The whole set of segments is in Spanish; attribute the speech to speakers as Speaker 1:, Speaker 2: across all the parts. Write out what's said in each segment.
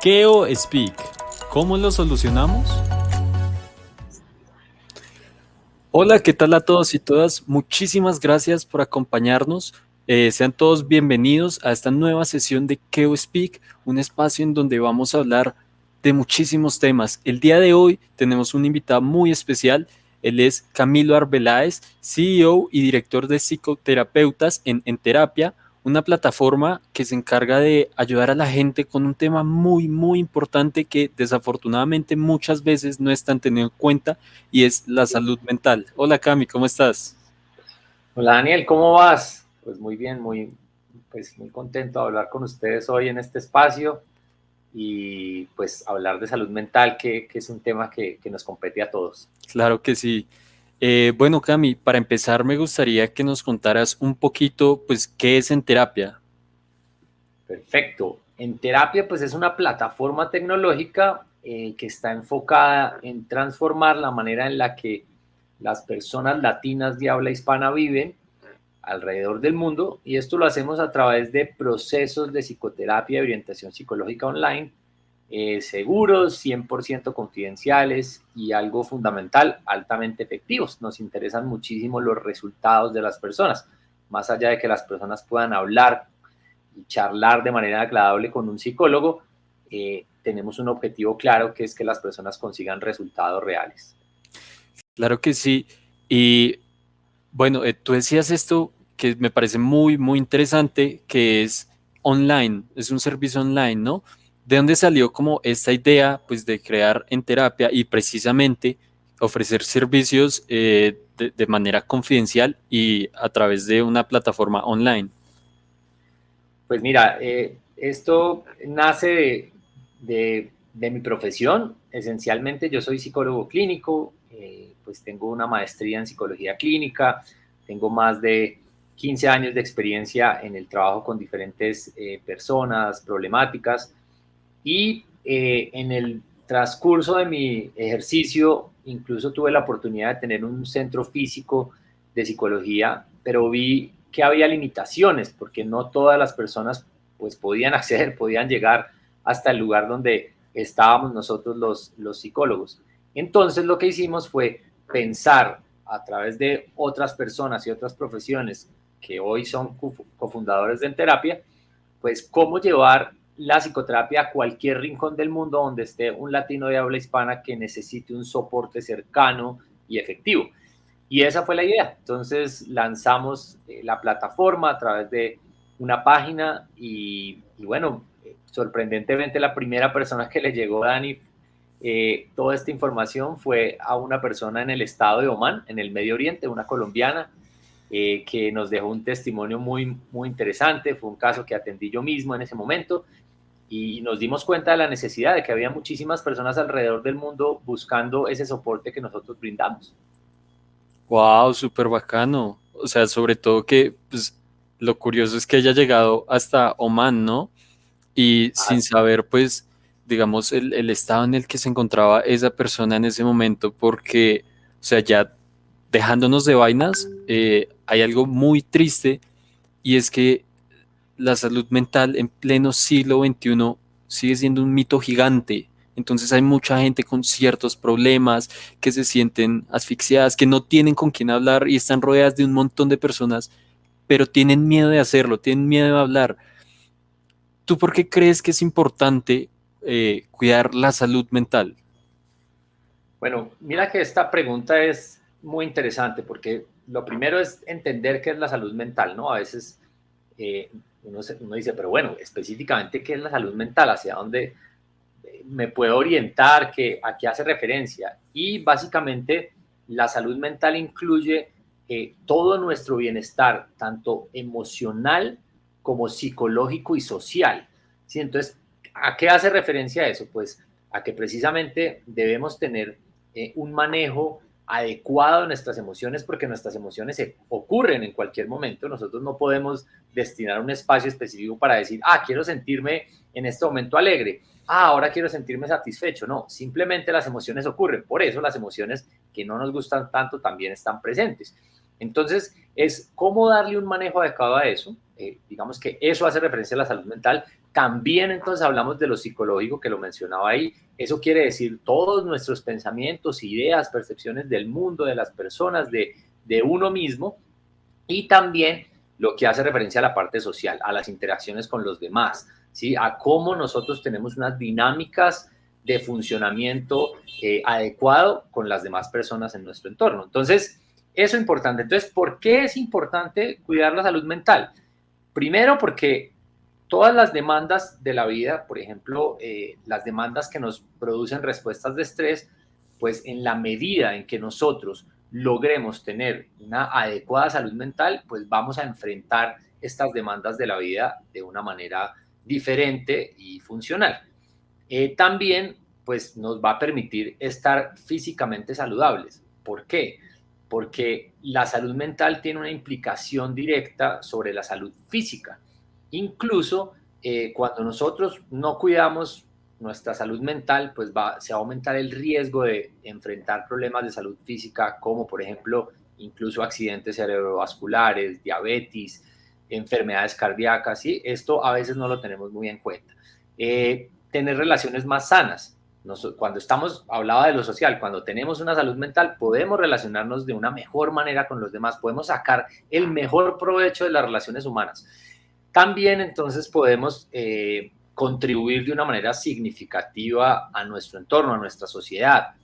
Speaker 1: Keo Speak. ¿Cómo lo solucionamos? Hola, ¿qué tal a todos y todas? Muchísimas gracias por acompañarnos. Sean todos bienvenidos a esta nueva sesión de Keo Speak, un espacio en donde vamos a hablar de muchísimos temas. El día de hoy tenemos un invitado muy especial. Él es Camilo Arbeláez, CEO y director de psicoterapeutas en Terapia, una plataforma que se encarga de ayudar a la gente con un tema muy importante que desafortunadamente muchas veces no están teniendo en cuenta y es la salud mental. Hola Cami, ¿cómo estás?
Speaker 2: Hola Daniel, ¿cómo vas? Pues muy bien, muy contento de hablar con ustedes hoy en este espacio y pues hablar de salud mental, que es un tema que nos compete a todos.
Speaker 1: Claro que sí. Bueno, Cami, para empezar me gustaría que nos contaras un poquito, pues, qué es en terapia.
Speaker 2: Perfecto. En terapia, pues es una plataforma tecnológica que está enfocada en transformar la manera en la que las personas latinas de habla hispana viven alrededor del mundo, y esto lo hacemos a través de procesos de psicoterapia y orientación psicológica online, seguros, 100% confidenciales y algo fundamental, altamente efectivos. Nos interesan muchísimo los resultados de las personas, más allá de que las personas puedan hablar y charlar de manera agradable con un psicólogo. Tenemos un objetivo claro, que es que las personas consigan resultados reales.
Speaker 1: Claro que sí. Y bueno, tú decías esto que me parece muy interesante, que es online, es un servicio online, ¿no? ¿De dónde salió como esta idea, pues, de crear en terapia y precisamente ofrecer servicios de manera confidencial y a través de una plataforma online?
Speaker 2: Pues mira, esto nace de mi profesión. Esencialmente yo soy psicólogo clínico, pues tengo una maestría en psicología clínica, tengo más de 15 años de experiencia en el trabajo con diferentes personas, problemáticas, y en el transcurso de mi ejercicio incluso tuve la oportunidad de tener un centro físico de psicología, pero vi que había limitaciones porque no todas las personas pues podían acceder, podían llegar hasta el lugar donde estábamos nosotros los psicólogos. Entonces lo que hicimos fue pensar a través de otras personas y otras profesiones que hoy son cofundadores de En Terapia, pues cómo llevar la psicoterapia a cualquier rincón del mundo donde esté un latino de habla hispana que necesite un soporte cercano y efectivo. Y esa fue la idea. Entonces lanzamos la plataforma a través de una página y bueno, sorprendentemente la primera persona que le llegó a Dani toda esta información fue a una persona en el estado de Omán, en el Medio Oriente, una colombiana, que nos dejó un testimonio muy interesante. Fue un caso que atendí yo mismo en ese momento y nos dimos cuenta de la necesidad de que había muchísimas personas alrededor del mundo buscando ese soporte que nosotros brindamos.
Speaker 1: Wow, súper bacano. O sea, sobre todo que, pues, lo curioso es que haya llegado hasta Oman, ¿no? Y sin saber, pues, digamos, el estado en el que se encontraba esa persona en ese momento, porque, o sea, ya dejándonos de vainas, hay algo muy triste y es que la salud mental en pleno siglo XXI sigue siendo un mito gigante. Entonces hay mucha gente con ciertos problemas, que se sienten asfixiadas, que no tienen con quién hablar y están rodeadas de un montón de personas, pero tienen miedo de hacerlo, tienen miedo de hablar. ¿Tú por qué crees que es importante cuidar la salud mental?
Speaker 2: Bueno, mira que esta pregunta es muy interesante porque lo primero es entender qué es la salud mental, ¿no? A veces uno dice, pero bueno, específicamente, ¿qué es la salud mental? ¿Hacia dónde me puedo orientar? ¿A qué hace referencia? Y básicamente la salud mental incluye todo nuestro bienestar, tanto emocional como psicológico y social. ¿Sí? Entonces, ¿a qué hace referencia eso? Pues a que precisamente debemos tener un manejo adecuado de nuestras emociones, porque nuestras emociones se ocurren en cualquier momento. Nosotros no podemos destinar un espacio específico para decir, quiero sentirme en este momento alegre, ahora quiero sentirme satisfecho. No, simplemente las emociones ocurren. Por eso las emociones que no nos gustan tanto también están presentes. Entonces, es cómo darle un manejo adecuado a eso. Digamos que eso hace referencia a la salud mental, También entonces hablamos de lo psicológico que lo mencionaba ahí. Eso quiere decir todos nuestros pensamientos, ideas, percepciones del mundo, de las personas, de uno mismo. Y también lo que hace referencia a la parte social, a las interacciones con los demás, ¿sí? A cómo nosotros tenemos unas dinámicas de funcionamiento adecuado con las demás personas en nuestro entorno. Entonces, eso es importante. Entonces, ¿por qué es importante cuidar la salud mental? Primero, porque todas las demandas de la vida, por ejemplo, las demandas que nos producen respuestas de estrés, pues en la medida en que nosotros logremos tener una adecuada salud mental, pues vamos a enfrentar estas demandas de la vida de una manera diferente y funcional. También, pues nos va a permitir estar físicamente saludables. ¿Por qué? Porque la salud mental tiene una implicación directa sobre la salud física. Incluso cuando nosotros no cuidamos nuestra salud mental, pues se va a aumentar el riesgo de enfrentar problemas de salud física, como por ejemplo, incluso accidentes cerebrovasculares, diabetes, enfermedades cardíacas, ¿sí? Esto a veces no lo tenemos muy en cuenta. Tener relaciones más sanas. Cuando estamos, hablaba de lo social, cuando tenemos una salud mental, podemos relacionarnos de una mejor manera con los demás, podemos sacar el mejor provecho de las relaciones humanas. También entonces podemos contribuir de una manera significativa a nuestro entorno, a nuestra sociedad.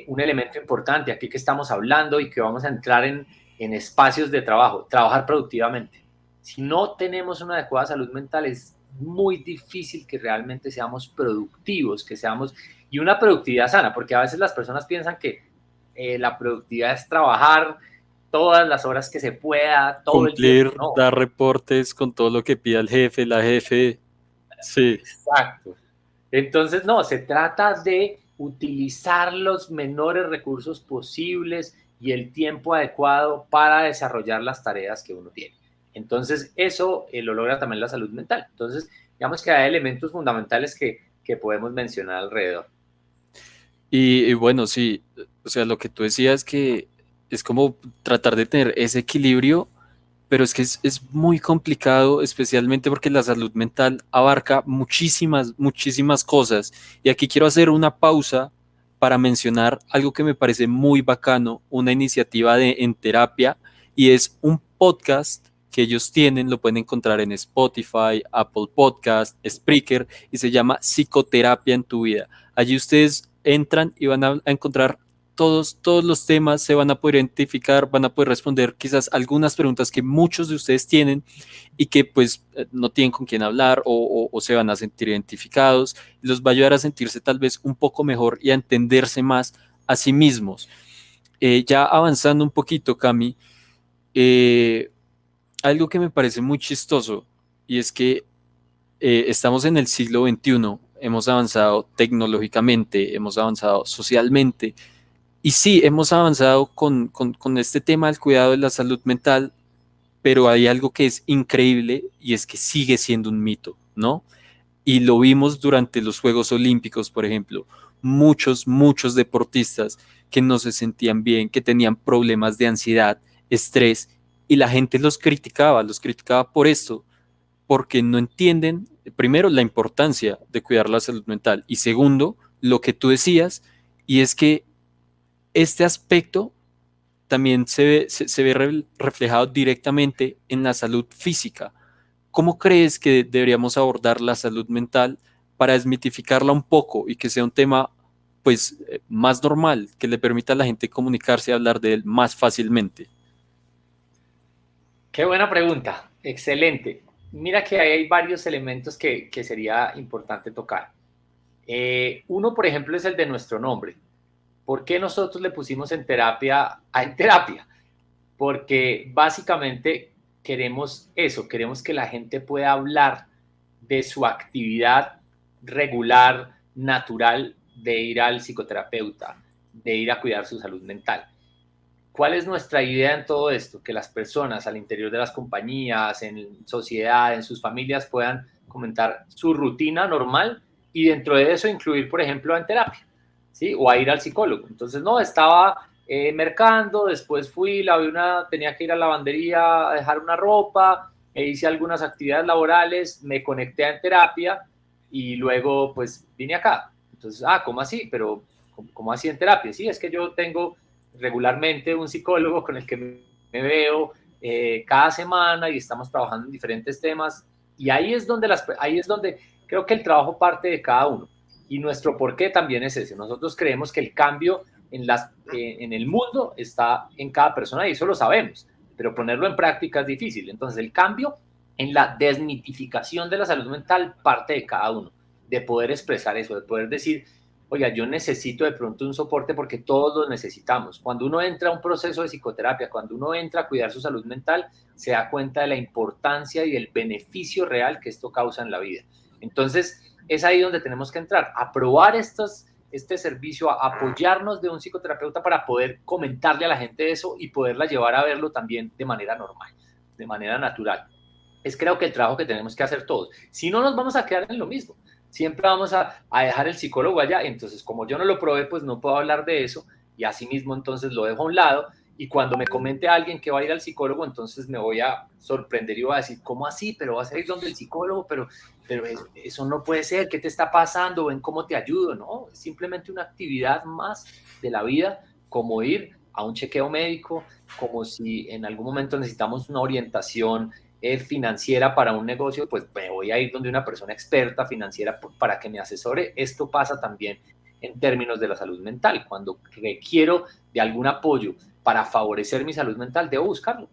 Speaker 2: Un elemento importante aquí que estamos hablando y que vamos a entrar en espacios de trabajo, trabajar productivamente. Si no tenemos una adecuada salud mental, es muy difícil que realmente seamos productivos, que seamos, y una productividad sana, porque a veces las personas piensan que la productividad es trabajar todas las horas que se pueda, todo el tiempo.
Speaker 1: Cumplir,
Speaker 2: No,
Speaker 1: dar reportes con todo lo que pida el jefe, la jefe. Sí.
Speaker 2: exacto. Entonces, no, se trata de utilizar los menores recursos posibles y el tiempo adecuado para desarrollar las tareas que uno tiene. Entonces, eso lo logra también la salud mental. Entonces, digamos que hay elementos fundamentales que podemos mencionar alrededor.
Speaker 1: Y bueno, sí, o sea, lo que tú decías que es como tratar de tener ese equilibrio, pero es que es muy complicado, especialmente porque la salud mental abarca muchísimas, muchísimas cosas. Y aquí quiero hacer una pausa para mencionar algo que me parece muy bacano, una iniciativa de En Terapia, y es un podcast que ellos tienen, lo pueden encontrar en Spotify, Apple Podcast, Spreaker, y se llama Psicoterapia en tu vida. Allí ustedes entran y van a encontrar todos los temas, se van a poder identificar, van a poder responder quizás algunas preguntas que muchos de ustedes tienen y que pues no tienen con quién hablar o se van a sentir identificados. Los va a ayudar a sentirse tal vez un poco mejor y a entenderse más a sí mismos. Ya avanzando un poquito, Cami, eh, algo que me parece muy chistoso y es que estamos en el siglo XXI, hemos avanzado tecnológicamente, hemos avanzado socialmente y sí, hemos avanzado con este tema del cuidado de la salud mental, pero hay algo que es increíble y es que sigue siendo un mito, ¿no? Y lo vimos durante los Juegos Olímpicos, por ejemplo. Muchos deportistas que no se sentían bien, que tenían problemas de ansiedad, estrés, y la gente los criticaba por esto, porque no entienden, primero, la importancia de cuidar la salud mental, y segundo, lo que tú decías, y es que este aspecto también se ve reflejado directamente en la salud física. ¿Cómo crees que deberíamos abordar la salud mental para desmitificarla un poco y que sea un tema pues más normal, que le permita a la gente comunicarse y hablar de él más fácilmente?
Speaker 2: Qué buena pregunta, excelente. Mira que hay varios elementos que sería importante tocar. Uno, por ejemplo, es el de nuestro nombre. ¿Por qué nosotros le pusimos en terapia a En Terapia? Porque básicamente queremos eso, queremos que la gente pueda hablar de su actividad regular, natural, de ir al psicoterapeuta, de ir a cuidar su salud mental. ¿Cuál es nuestra idea en todo esto? Que las personas al interior de las compañías, en sociedad, en sus familias puedan comentar su rutina normal y dentro de eso incluir, por ejemplo, en terapia, ¿sí? O a ir al psicólogo. Entonces, no, estaba mercando, después fui, tenía que ir a la lavandería a dejar una ropa e hice algunas actividades laborales, me conecté en terapia y luego pues vine acá. Entonces, ¿cómo así? Pero, ¿cómo así en terapia? Sí, es que yo tengo regularmente un psicólogo con el que me veo cada semana y estamos trabajando en diferentes temas y ahí es donde creo que el trabajo parte de cada uno y nuestro porqué también es ese. Nosotros creemos que el cambio en el mundo está en cada persona y eso lo sabemos, pero ponerlo en práctica es difícil. Entonces el cambio en la desmitificación de la salud mental parte de cada uno, de poder expresar eso, de poder decir, oiga, yo necesito de pronto un soporte porque todos lo necesitamos. Cuando uno entra a un proceso de psicoterapia, cuando uno entra a cuidar su salud mental, se da cuenta de la importancia y el beneficio real que esto causa en la vida. Entonces, es ahí donde tenemos que entrar, a probar este servicio, a apoyarnos de un psicoterapeuta para poder comentarle a la gente eso y poderla llevar a verlo también de manera normal, de manera natural. Es creo que el trabajo que tenemos que hacer todos. Si no, nos vamos a quedar en lo mismo. Siempre vamos a dejar el psicólogo allá. Entonces, como yo no lo probé, pues no puedo hablar de eso. Y así mismo, entonces lo dejo a un lado. Y cuando me comente a alguien que va a ir al psicólogo, entonces me voy a sorprender y voy a decir, ¿cómo así? Pero vas a ir donde el psicólogo, pero eso no puede ser. ¿Qué te está pasando? ¿Ven cómo te ayudo? No, es simplemente una actividad más de la vida, como ir a un chequeo médico, como si en algún momento necesitamos una orientación financiera para un negocio, pues me voy a ir donde una persona experta financiera para que me asesore. Esto pasa también en términos de la salud mental. Cuando requiero de algún apoyo para favorecer mi salud mental, debo buscarlo.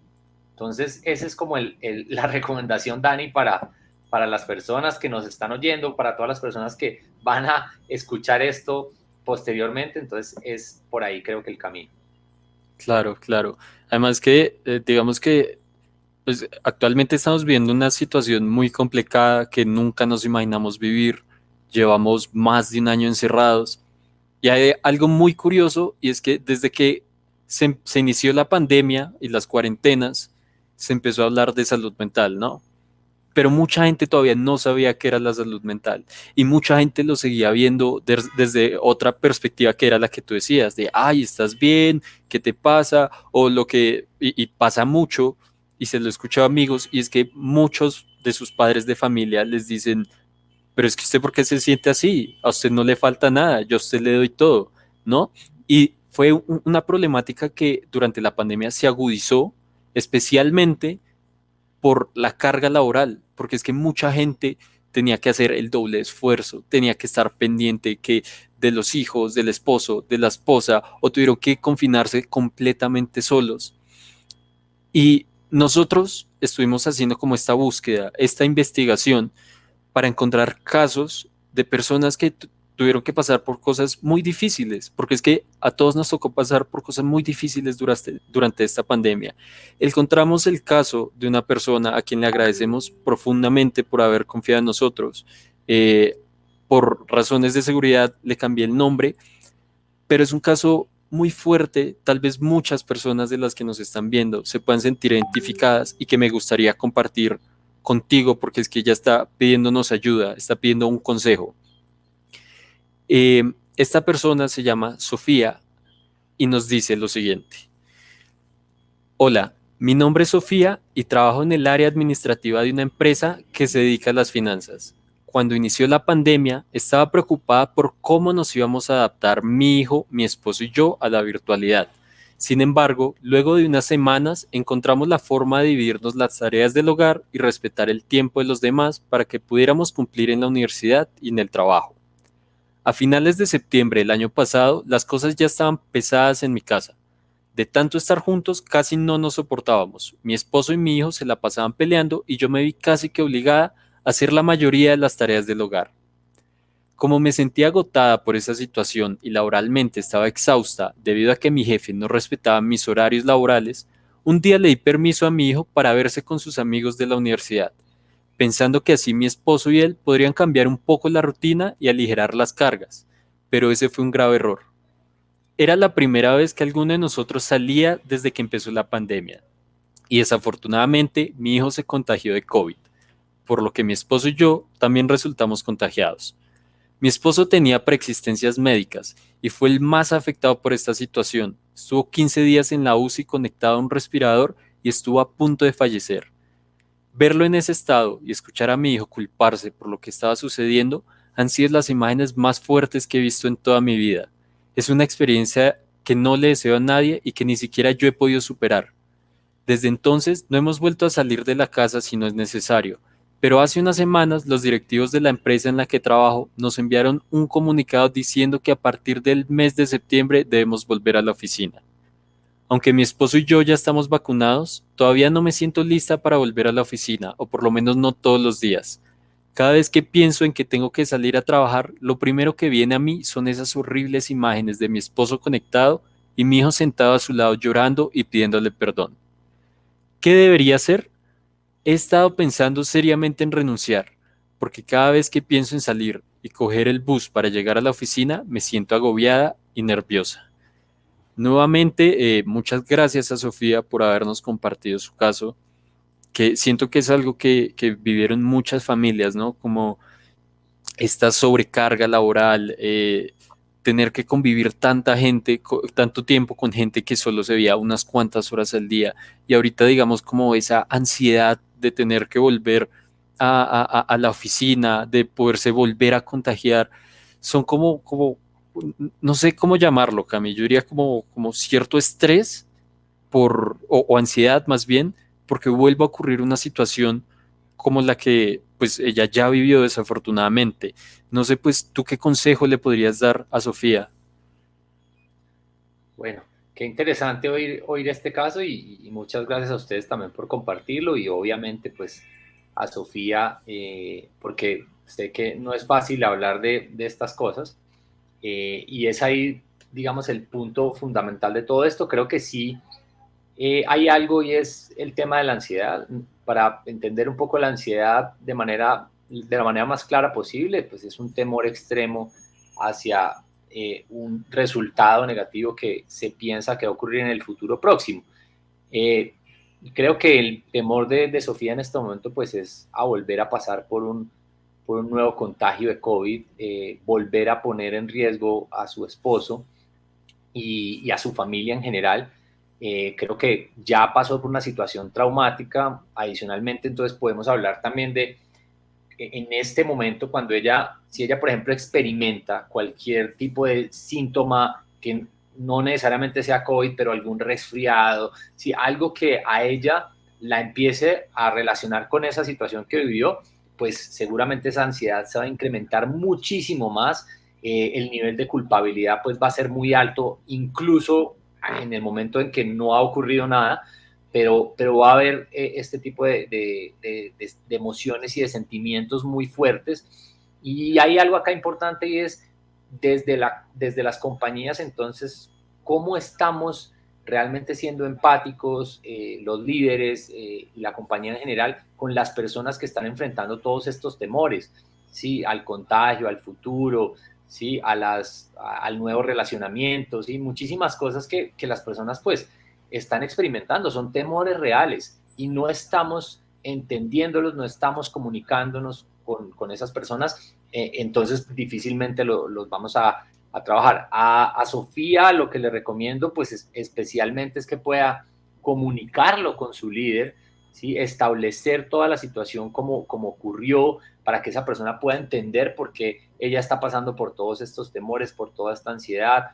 Speaker 2: Entonces, esa es como la recomendación, Dani, para las personas que nos están oyendo, para todas las personas que van a escuchar esto posteriormente. Entonces, es por ahí creo que el camino.
Speaker 1: Claro, claro. Además que, digamos que pues, actualmente estamos viviendo una situación muy complicada que nunca nos imaginamos vivir. Llevamos más de un año encerrados. Y hay algo muy curioso y es que desde que se inició la pandemia y las cuarentenas, se empezó a hablar de salud mental, ¿no? Pero mucha gente todavía no sabía qué era la salud mental y mucha gente lo seguía viendo desde otra perspectiva que era la que tú decías, de, ay, ¿estás bien? ¿Qué te pasa? O lo que, y pasa mucho, y se lo he escuchado a amigos, y es que muchos de sus padres de familia les dicen, pero es que usted, ¿por qué se siente así? A usted no le falta nada, yo a usted le doy todo, ¿no? Y fue una problemática que durante la pandemia se agudizó, especialmente por la carga laboral, porque es que mucha gente tenía que hacer el doble esfuerzo, tenía que estar pendiente que de los hijos, del esposo, de la esposa, o tuvieron que confinarse completamente solos. Y nosotros estuvimos haciendo como esta búsqueda, esta investigación para encontrar casos de personas que tuvieron que pasar por cosas muy difíciles, porque es que a todos nos tocó pasar por cosas muy difíciles durante esta pandemia. Encontramos el caso de una persona a quien le agradecemos profundamente por haber confiado en nosotros. Por razones de seguridad le cambié el nombre, pero es un caso muy fuerte, tal vez muchas personas de las que nos están viendo se puedan sentir identificadas y que me gustaría compartir contigo porque es que ella está pidiéndonos ayuda, está pidiendo un consejo. Esta persona se llama Sofía y nos dice lo siguiente. Hola, mi nombre es Sofía y trabajo en el área administrativa de una empresa que se dedica a las finanzas. Cuando inició la pandemia, estaba preocupada por cómo nos íbamos a adaptar mi hijo, mi esposo y yo a la virtualidad. Sin embargo, luego de unas semanas encontramos la forma de dividirnos las tareas del hogar y respetar el tiempo de los demás para que pudiéramos cumplir en la universidad y en el trabajo. A finales de septiembre del año pasado, las cosas ya estaban pesadas en mi casa. De tanto estar juntos, casi no nos soportábamos. Mi esposo y mi hijo se la pasaban peleando y yo me vi casi que obligada a hacer la mayoría de las tareas del hogar. Como me sentía agotada por esa situación y laboralmente estaba exhausta debido a que mi jefe no respetaba mis horarios laborales, un día le di permiso a mi hijo para verse con sus amigos de la universidad, pensando que así mi esposo y él podrían cambiar un poco la rutina y aligerar las cargas. Pero ese fue un grave error. Era la primera vez que alguno de nosotros salía desde que empezó la pandemia. Y desafortunadamente mi hijo se contagió de COVID, por lo que mi esposo y yo también resultamos contagiados. Mi esposo tenía preexistencias médicas y fue el más afectado por esta situación. Estuvo 15 días en la UCI conectado a un respirador y estuvo a punto de fallecer. Verlo en ese estado y escuchar a mi hijo culparse por lo que estaba sucediendo han sido las imágenes más fuertes que he visto en toda mi vida. Es una experiencia que no le deseo a nadie y que ni siquiera yo he podido superar. Desde entonces no hemos vuelto a salir de la casa si no es necesario, pero hace unas semanas los directivos de la empresa en la que trabajo nos enviaron un comunicado diciendo que a partir del mes de septiembre debemos volver a la oficina. Aunque mi esposo y yo ya estamos vacunados, todavía no me siento lista para volver a la oficina, o por lo menos no todos los días. Cada vez que pienso en que tengo que salir a trabajar, lo primero que viene a mí son esas horribles imágenes de mi esposo conectado y mi hijo sentado a su lado llorando y pidiéndole perdón. ¿Qué debería hacer? He estado pensando seriamente en renunciar, porque cada vez que pienso en salir y coger el bus para llegar a la oficina, me siento agobiada y nerviosa. Nuevamente, muchas gracias a Sofía por habernos compartido su caso, que siento que es algo que vivieron muchas familias, ¿no? Como esta sobrecarga laboral, tener que convivir tanta gente, tanto tiempo con gente que solo se veía unas cuantas horas al día, y ahorita digamos como esa ansiedad de tener que volver a la oficina, de poderse volver a contagiar, son no sé cómo llamarlo, Cami, yo diría como cierto estrés o ansiedad más bien, porque vuelva a ocurrir una situación como la que pues ella ya vivió desafortunadamente. No sé, pues, ¿tú qué consejo le podrías dar a Sofía?
Speaker 2: Bueno, qué interesante oír este caso y muchas gracias a ustedes también por compartirlo y obviamente pues a Sofía, porque sé que no es fácil hablar de estas cosas y es ahí, digamos, el punto fundamental de todo esto. Creo que sí hay algo y es el tema de la ansiedad. Para entender un poco la ansiedad de la manera más clara posible, pues es un temor extremo hacia un resultado negativo que se piensa que va a ocurrir en el futuro próximo. Eh, Creo que el temor de Sofía en este momento pues es a volver a pasar por un nuevo contagio de COVID, volver a poner en riesgo a su esposo y a su familia en general. Creo que ya pasó por una situación traumática. Adicionalmente, entonces podemos hablar también de en este momento cuando si ella, por ejemplo, experimenta cualquier tipo de síntoma que no necesariamente sea COVID, pero algún resfriado, si algo que a ella la empiece a relacionar con esa situación que vivió, pues seguramente esa ansiedad se va a incrementar muchísimo más, el nivel de culpabilidad pues va a ser muy alto, incluso en el momento en que no ha ocurrido nada, pero va a haber este tipo de emociones y de sentimientos muy fuertes. Y hay algo acá importante y es desde las compañías, entonces, cómo estamos realmente siendo empáticos, los líderes y la compañía en general, con las personas que están enfrentando todos estos temores, ¿sí? Al contagio, al futuro, ¿sí? Al nuevo relacionamiento, ¿sí? Muchísimas cosas que las personas pues están experimentando, son temores reales y no estamos entendiéndolos, no estamos comunicándonos con esas personas, entonces difícilmente los vamos a trabajar. A Sofía lo que le recomiendo pues especialmente es que pueda comunicarlo con su líder, ¿sí? Establecer toda la situación como ocurrió para que esa persona pueda entender por qué ella está pasando por todos estos temores, por toda esta ansiedad.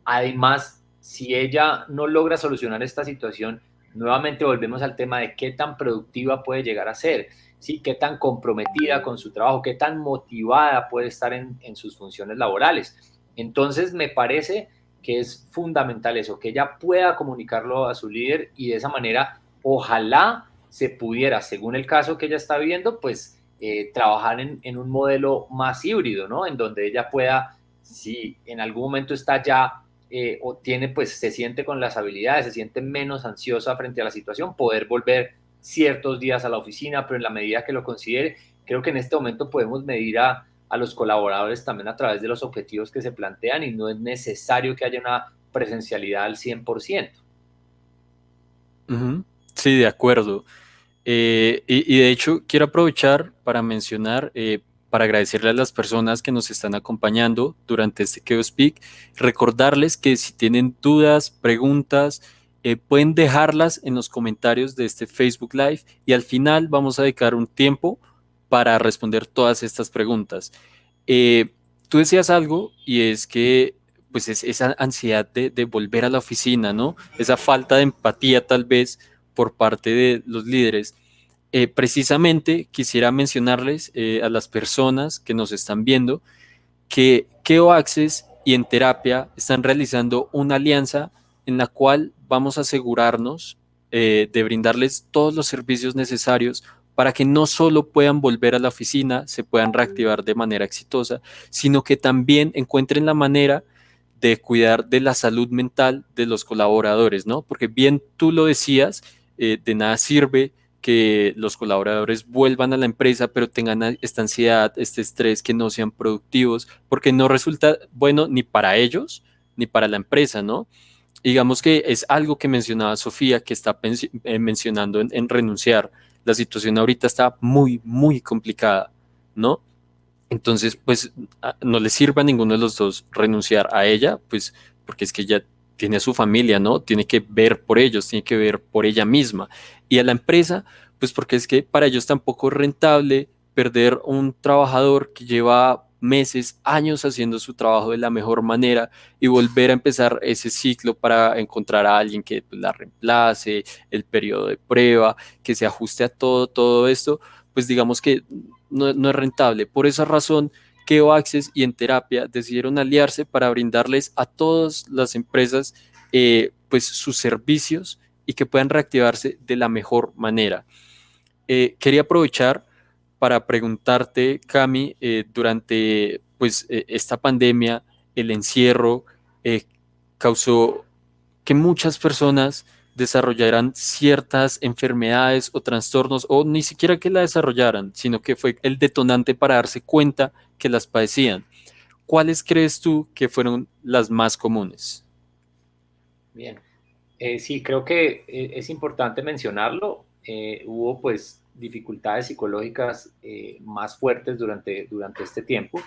Speaker 2: Además, si ella no logra solucionar esta situación, nuevamente volvemos al tema de qué tan productiva puede llegar a ser, ¿sí? Qué tan comprometida con su trabajo, qué tan motivada puede estar en sus funciones laborales. Entonces, me parece que es fundamental eso, que ella pueda comunicarlo a su líder y de esa manera, ojalá se pudiera, según el caso que ella está viendo, pues trabajar en un modelo más híbrido, ¿no? En donde ella pueda, si en algún momento está ya o tiene, pues se siente con las habilidades, se siente menos ansiosa frente a la situación, poder volver ciertos días a la oficina, pero en la medida que lo considere, creo que en este momento podemos medir a los colaboradores también a través de los objetivos que se plantean y no es necesario que haya una presencialidad al 100%.
Speaker 1: Ujú. Sí, de acuerdo. Y de hecho, quiero aprovechar para mencionar, para agradecerle a las personas que nos están acompañando durante este Keo Speak, recordarles que si tienen dudas, preguntas, pueden dejarlas en los comentarios de este Facebook Live y al final vamos a dedicar un tiempo para responder todas estas preguntas. Eh, Tú decías algo y es que pues es esa ansiedad de volver a la oficina, ¿no? Esa falta de empatía tal vez por parte de los líderes. Precisamente quisiera mencionarles a las personas que nos están viendo que Keo Access y En Terapia están realizando una alianza en la cual vamos a asegurarnos de brindarles todos los servicios necesarios para que no solo puedan volver a la oficina, se puedan reactivar de manera exitosa, sino que también encuentren la manera de cuidar de la salud mental de los colaboradores, ¿no? Porque bien tú lo decías, de nada sirve que los colaboradores vuelvan a la empresa, pero tengan esta ansiedad, este estrés, que no sean productivos, porque no resulta bueno ni para ellos ni para la empresa, ¿no? Digamos que es algo que mencionaba Sofía, que está mencionando en renunciar. La situación ahorita está muy, muy complicada, ¿no? Entonces, pues no le sirve a ninguno de los dos renunciar a ella, pues porque es que ella tiene a su familia, ¿no? Tiene que ver por ellos, tiene que ver por ella misma. Y a la empresa, pues porque es que para ellos tampoco es rentable perder un trabajador que lleva meses, años haciendo su trabajo de la mejor manera y volver a empezar ese ciclo para encontrar a alguien que pues, la reemplace, el periodo de prueba, que se ajuste a todo esto, pues digamos que no es rentable. Por esa razón, Keo Access y En Terapia decidieron aliarse para brindarles a todas las empresas pues sus servicios y que puedan reactivarse de la mejor manera. Quería aprovechar para preguntarte, Cami, durante pues, esta pandemia, el encierro eh, causó que muchas personas desarrollaran ciertas enfermedades o trastornos, o ni siquiera que la desarrollaran, sino que fue el detonante para darse cuenta que las padecían. ¿Cuáles crees tú que fueron las más comunes?
Speaker 2: Bien. Sí, creo que es importante mencionarlo. Hubo pues dificultades psicológicas más fuertes durante este tiempo.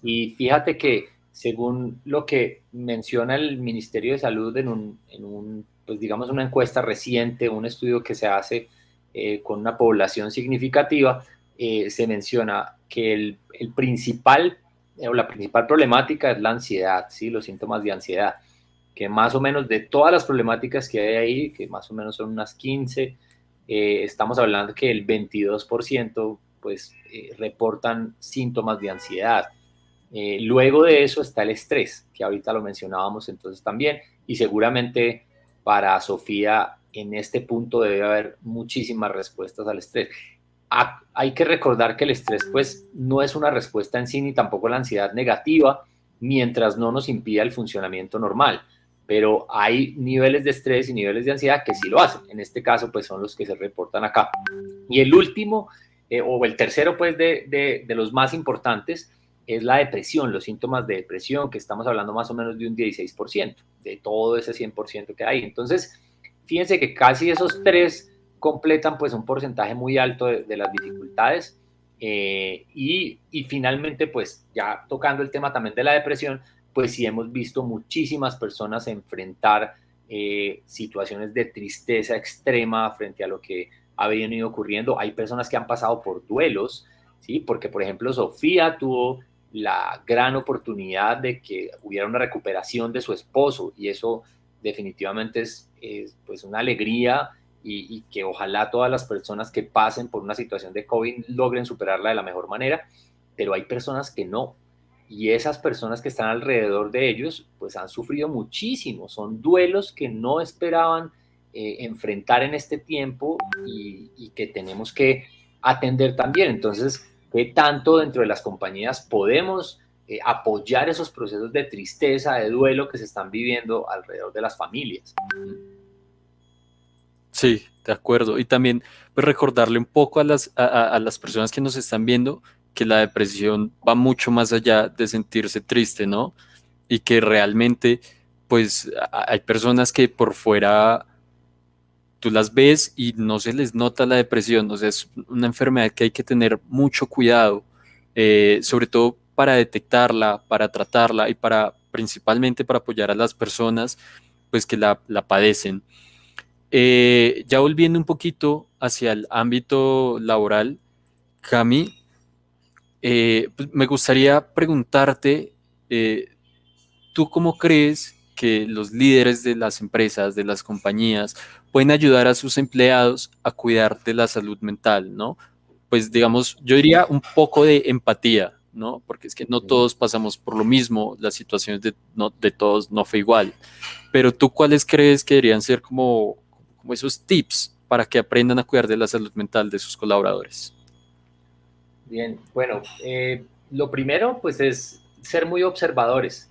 Speaker 2: Y fíjate que según lo que menciona el Ministerio de Salud pues digamos, una encuesta reciente, un estudio que se hace con una población significativa, se menciona que el principal o la principal problemática es la ansiedad, ¿sí? Los síntomas de ansiedad, que más o menos de todas las problemáticas que hay ahí, que más o menos son unas 15, estamos hablando que el 22% pues reportan síntomas de ansiedad. Luego de eso está el estrés, que ahorita lo mencionábamos entonces también, y seguramente para Sofía en este punto debe haber muchísimas respuestas al estrés. Hay que recordar que el estrés pues no es una respuesta en sí ni tampoco la ansiedad negativa mientras no nos impida el funcionamiento normal, pero hay niveles de estrés y niveles de ansiedad que sí lo hacen. En este caso pues son los que se reportan acá. Y el último o el tercero pues de los más importantes es la depresión, los síntomas de depresión, que estamos hablando más o menos de un 16% de todo ese 100% que hay. Entonces, fíjense que casi esos tres completan pues un porcentaje muy alto de las dificultades. Y finalmente, pues ya tocando el tema también de la depresión, pues sí hemos visto muchísimas personas enfrentar situaciones de tristeza extrema frente a lo que ha venido ocurriendo. Hay personas que han pasado por duelos, ¿sí? Porque, por ejemplo, Sofía tuvo la gran oportunidad de que hubiera una recuperación de su esposo y eso definitivamente es pues una alegría y que ojalá todas las personas que pasen por una situación de COVID logren superarla de la mejor manera, pero hay personas que no. Y esas personas que están alrededor de ellos, pues han sufrido muchísimo. Son duelos que no esperaban enfrentar en este tiempo y que tenemos que atender también. Entonces, ¿qué tanto dentro de las compañías podemos apoyar esos procesos de tristeza, de duelo que se están viviendo alrededor de las familias?
Speaker 1: Sí, de acuerdo. Y también pues, recordarle un poco a las personas que nos están viendo que la depresión va mucho más allá de sentirse triste, ¿no? Y que realmente, pues, hay personas que por fuera tú las ves y no se les nota la depresión, o sea, es una enfermedad que hay que tener mucho cuidado, sobre todo para detectarla, para tratarla y para principalmente para apoyar a las personas pues que la padecen. Ya volviendo un poquito hacia el ámbito laboral, Cami, pues me gustaría preguntarte, eh, ¿tú cómo crees que los líderes de las empresas, de las compañías, pueden ayudar a sus empleados a cuidar de la salud mental, ¿no? Pues digamos, yo diría un poco de empatía, ¿no? Porque es que no todos pasamos por lo mismo, las situaciones de todos no fue igual. Pero tú, ¿cuáles crees que deberían ser como esos tips para que aprendan a cuidar de la salud mental de sus colaboradores?
Speaker 2: Bien, bueno, lo primero pues es ser muy observadores,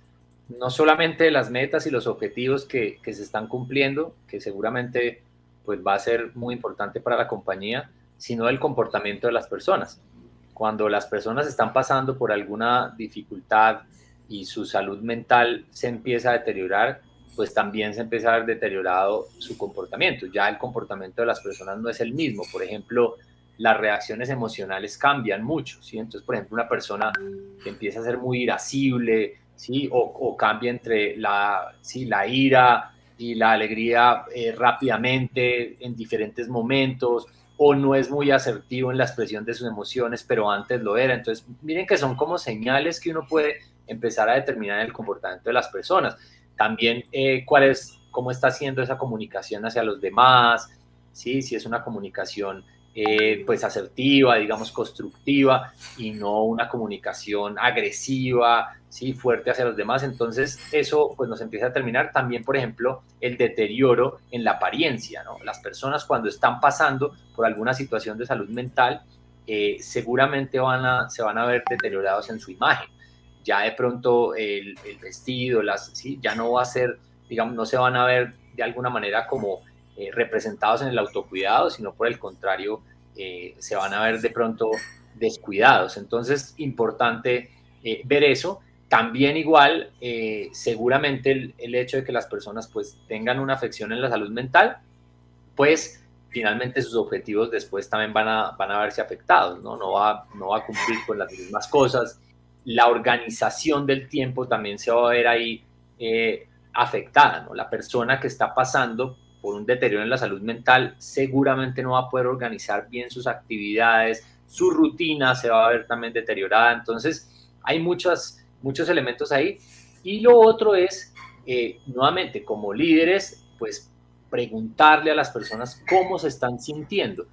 Speaker 2: no solamente de las metas y los objetivos que se están cumpliendo, que seguramente pues va a ser muy importante para la compañía, sino del comportamiento de las personas. Cuando las personas están pasando por alguna dificultad y su salud mental se empieza a deteriorar, pues también se empieza a ver deteriorado su comportamiento. Ya el comportamiento de las personas no es el mismo. Por ejemplo, las reacciones emocionales cambian mucho, ¿sí? Entonces, por ejemplo, una persona que empieza a ser muy irascible, ¿sí? O cambia entre ¿sí? la ira y la alegría rápidamente en diferentes momentos, o no es muy asertivo en la expresión de sus emociones, pero antes lo era. Entonces, miren que son como señales que uno puede empezar a determinar el comportamiento de las personas. También, cómo está haciendo esa comunicación hacia los demás, ¿sí? Si es una comunicación pues asertiva, digamos constructiva, y no una comunicación agresiva, ¿sí? Fuerte hacia los demás. Entonces eso pues nos empieza a determinar también, por ejemplo, el deterioro en la apariencia, ¿no? Las personas cuando están pasando por alguna situación de salud mental, seguramente se van a ver deteriorados en su imagen. Ya de pronto el vestido, ¿sí? Ya no va a ser, digamos, no se van a ver de alguna manera como representados en el autocuidado, sino por el contrario, se van a ver de pronto descuidados. Entonces, importante ver eso. También igual, seguramente el hecho de que las personas pues tengan una afección en la salud mental, pues finalmente sus objetivos después también van a verse afectados, ¿no? No va a cumplir con las mismas cosas. La organización del tiempo también se va a ver ahí afectada, ¿no? La persona que está pasando por un deterioro en la salud mental seguramente no va a poder organizar bien sus actividades, su rutina se va a ver también deteriorada. Entonces, hay muchos elementos ahí. Y lo otro es, nuevamente, como líderes, pues preguntarle a las personas cómo se están sintiendo.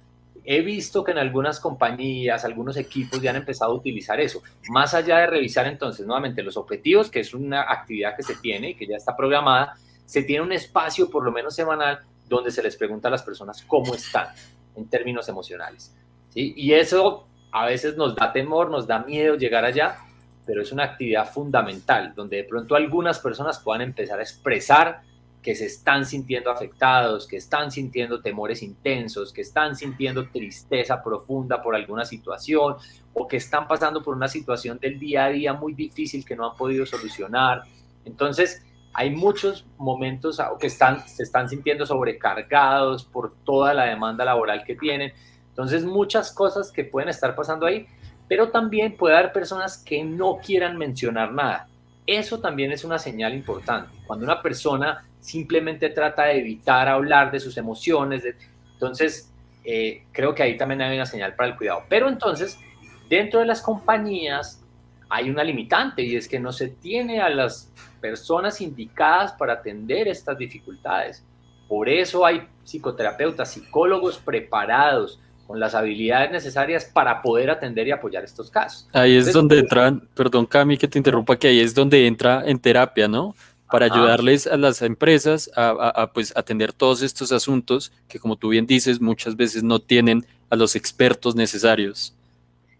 Speaker 2: He visto que en algunas compañías, algunos equipos ya han empezado a utilizar eso. Más allá de revisar entonces nuevamente los objetivos, que es una actividad que se tiene y que ya está programada, se tiene un espacio por lo menos semanal donde se les pregunta a las personas cómo están en términos emocionales, ¿sí? Y eso a veces nos da temor, nos da miedo llegar allá, pero es una actividad fundamental donde de pronto algunas personas puedan empezar a expresar que se están sintiendo afectados, que están sintiendo temores intensos, que están sintiendo tristeza profunda por alguna situación, o que están pasando por una situación del día a día muy difícil que no han podido solucionar. Entonces, hay muchos momentos que se están sintiendo sobrecargados por toda la demanda laboral que tienen. Entonces, muchas cosas que pueden estar pasando ahí, pero también puede haber personas que no quieran mencionar nada. Eso también es una señal importante. Cuando una persona simplemente trata de evitar hablar de sus emociones, entonces creo que ahí también hay una señal para el cuidado. Pero entonces, dentro de las compañías hay una limitante y es que no se tiene a las personas indicadas para atender estas dificultades. Por eso hay psicoterapeutas, psicólogos preparados con las habilidades necesarias para poder atender y apoyar estos casos.
Speaker 1: Ahí es
Speaker 2: Entonces,
Speaker 1: donde entran, perdón Cami que te interrumpa, que ahí es donde entra en terapia, ¿no? Para
Speaker 2: ajá,
Speaker 1: ayudarles a las empresas pues atender todos estos asuntos que, como tú bien dices, muchas veces no tienen a los expertos necesarios.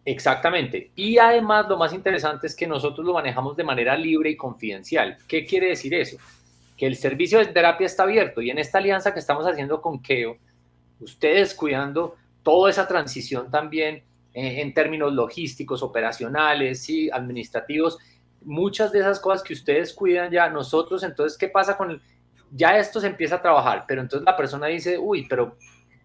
Speaker 2: exactamente. Y además lo más interesante es que nosotros lo manejamos de manera libre y confidencial. ¿Qué quiere decir eso? Que el servicio de terapia está abierto y en esta alianza que estamos haciendo con Keo, ustedes cuidando toda esa transición también en términos logísticos, operacionales, ¿sí? Administrativos, muchas de esas cosas que ustedes cuidan ya, nosotros, entonces, ¿qué pasa con ya esto se empieza a trabajar, pero entonces la persona dice, uy, pero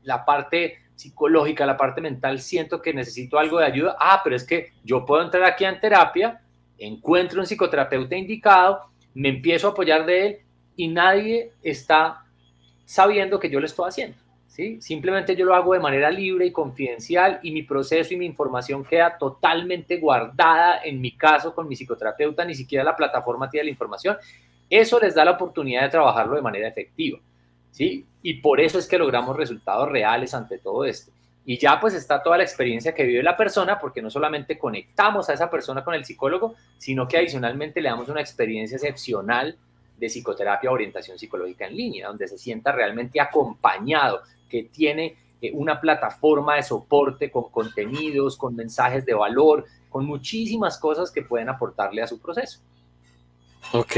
Speaker 2: la parte psicológica, la parte mental, siento que necesito algo de ayuda. Ah, pero es que yo puedo entrar aquí en terapia, encuentro un psicoterapeuta indicado, me empiezo a apoyar de él y nadie está sabiendo que yo lo estoy haciendo, ¿sí? Simplemente yo lo hago de manera libre y confidencial y mi proceso y mi información queda totalmente guardada, en mi caso con mi psicoterapeuta, ni siquiera la plataforma tiene la información. Eso les da la oportunidad de trabajarlo de manera efectiva, ¿sí? Y por eso es que logramos resultados reales ante todo esto. Y ya pues está toda la experiencia que vive la persona, porque no solamente conectamos a esa persona con el psicólogo, sino que adicionalmente le damos una experiencia excepcional de psicoterapia, orientación psicológica en línea, donde se sienta realmente acompañado, que tiene una plataforma de soporte con contenidos, con mensajes de valor, con muchísimas cosas que pueden aportarle a su proceso.
Speaker 1: Ok,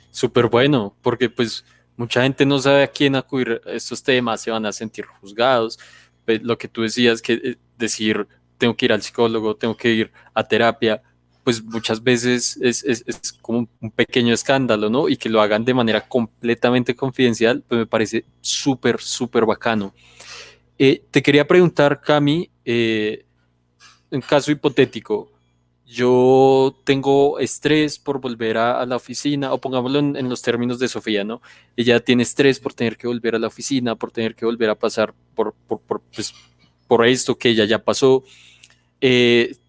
Speaker 1: súper bueno, porque pues mucha gente no sabe a quién acudir a estos temas, se van a sentir juzgados. Pues, lo que tú decías, que decir, tengo que ir al psicólogo, tengo que ir a terapia, pues muchas veces es como un pequeño escándalo, ¿no? Y que lo hagan de manera completamente confidencial, pues me parece súper, súper bacano. Te quería preguntar, Cami, un caso hipotético. Yo tengo estrés por volver a la oficina, o pongámoslo en los términos de Sofía, ¿no? Ella tiene estrés por tener que volver a la oficina, por tener que volver a pasar pues, por esto que ella ya pasó.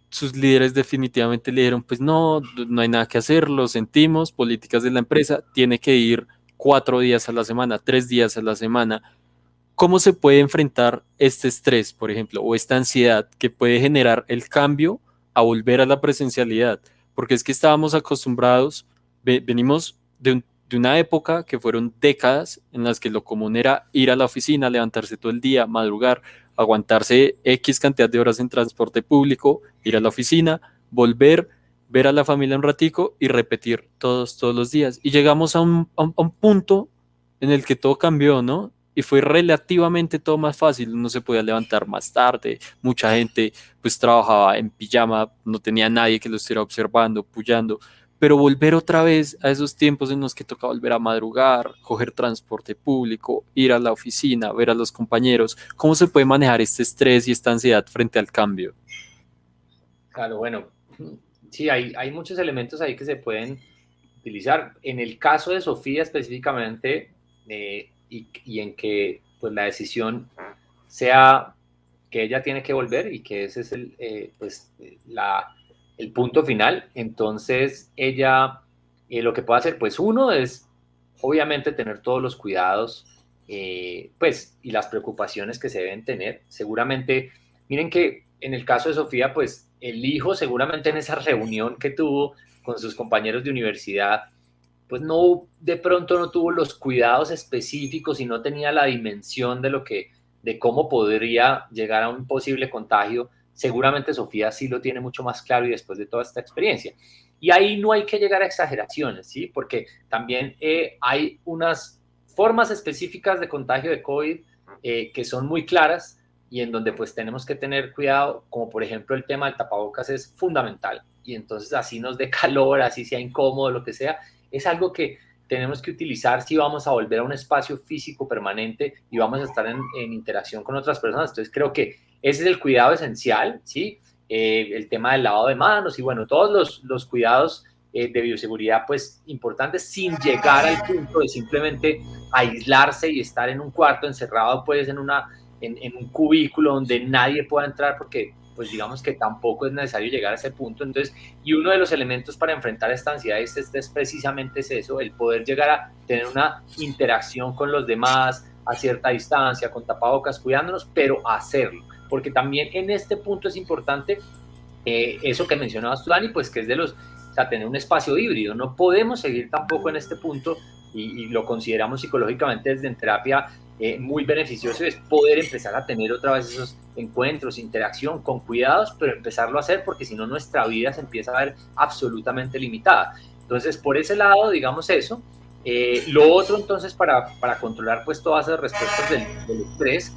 Speaker 1: Sus líderes definitivamente le dijeron, pues no, no hay nada que hacer, lo sentimos, políticas de la empresa, tiene que ir 4 días a la semana, 3 días a la semana. ¿Cómo se puede enfrentar este estrés, por ejemplo, o esta ansiedad que puede generar el cambio a volver a la presencialidad? Porque es que estábamos acostumbrados, venimos de una época que fueron décadas en las que lo común era ir a la oficina, levantarse todo el día, madrugar, aguantarse X cantidad de horas en transporte público, ir a la oficina, volver, ver a la familia un ratico y repetir todos los días. Y llegamos a un punto en el que todo cambió, ¿no? Y fue relativamente todo más fácil, uno se podía levantar más tarde, mucha gente pues trabajaba en pijama, no tenía nadie que lo estuviera observando, puyando, pero volver otra vez a esos tiempos en los que toca volver a madrugar, coger transporte público, ir a la oficina, ver a los compañeros, ¿cómo se puede manejar este estrés y esta ansiedad frente al cambio?
Speaker 2: Claro, bueno, sí, hay muchos elementos ahí que se pueden utilizar. En el caso de Sofía específicamente, y en que pues la decisión sea que ella tiene que volver y que ese es el punto final, entonces ella lo que puede hacer, pues uno es obviamente tener todos los cuidados pues y las preocupaciones que se deben tener. Seguramente, miren que en el caso de Sofía, pues el hijo seguramente en esa reunión que tuvo con sus compañeros de universidad, pues no, de pronto no tuvo los cuidados específicos y no tenía la dimensión de cómo podría llegar a un posible contagio. Seguramente Sofía sí lo tiene mucho más claro y después de toda esta experiencia. Y ahí no hay que llegar a exageraciones, ¿sí? Porque también hay unas formas específicas de contagio de COVID que son muy claras y en donde pues tenemos que tener cuidado, como por ejemplo el tema del tapabocas es fundamental. Y entonces así nos dé calor, así sea incómodo, lo que sea, es algo que tenemos que utilizar si vamos a volver a un espacio físico permanente y vamos a estar en interacción con otras personas. Entonces creo que ese es el cuidado esencial, ¿sí? El tema del lavado de manos y bueno, todos los cuidados de bioseguridad pues importantes sin llegar al punto de simplemente aislarse y estar en un cuarto encerrado pues en un cubículo donde nadie pueda entrar porque pues digamos que tampoco es necesario llegar a ese punto. Entonces, y uno de los elementos para enfrentar esta ansiedad es precisamente eso, el poder llegar a tener una interacción con los demás a cierta distancia, con tapabocas, cuidándonos, pero hacerlo. Porque también en este punto es importante eso que mencionabas tú, Dani, pues que es o sea, tener un espacio híbrido. No podemos seguir tampoco en este punto y lo consideramos psicológicamente desde en terapia muy beneficioso, es poder empezar a tener otra vez esos encuentros, interacción con cuidados, pero empezarlo a hacer porque si no nuestra vida se empieza a ver absolutamente limitada. Entonces, por ese lado, digamos eso. Lo otro, entonces, para controlar pues todas esas respuestas del estrés,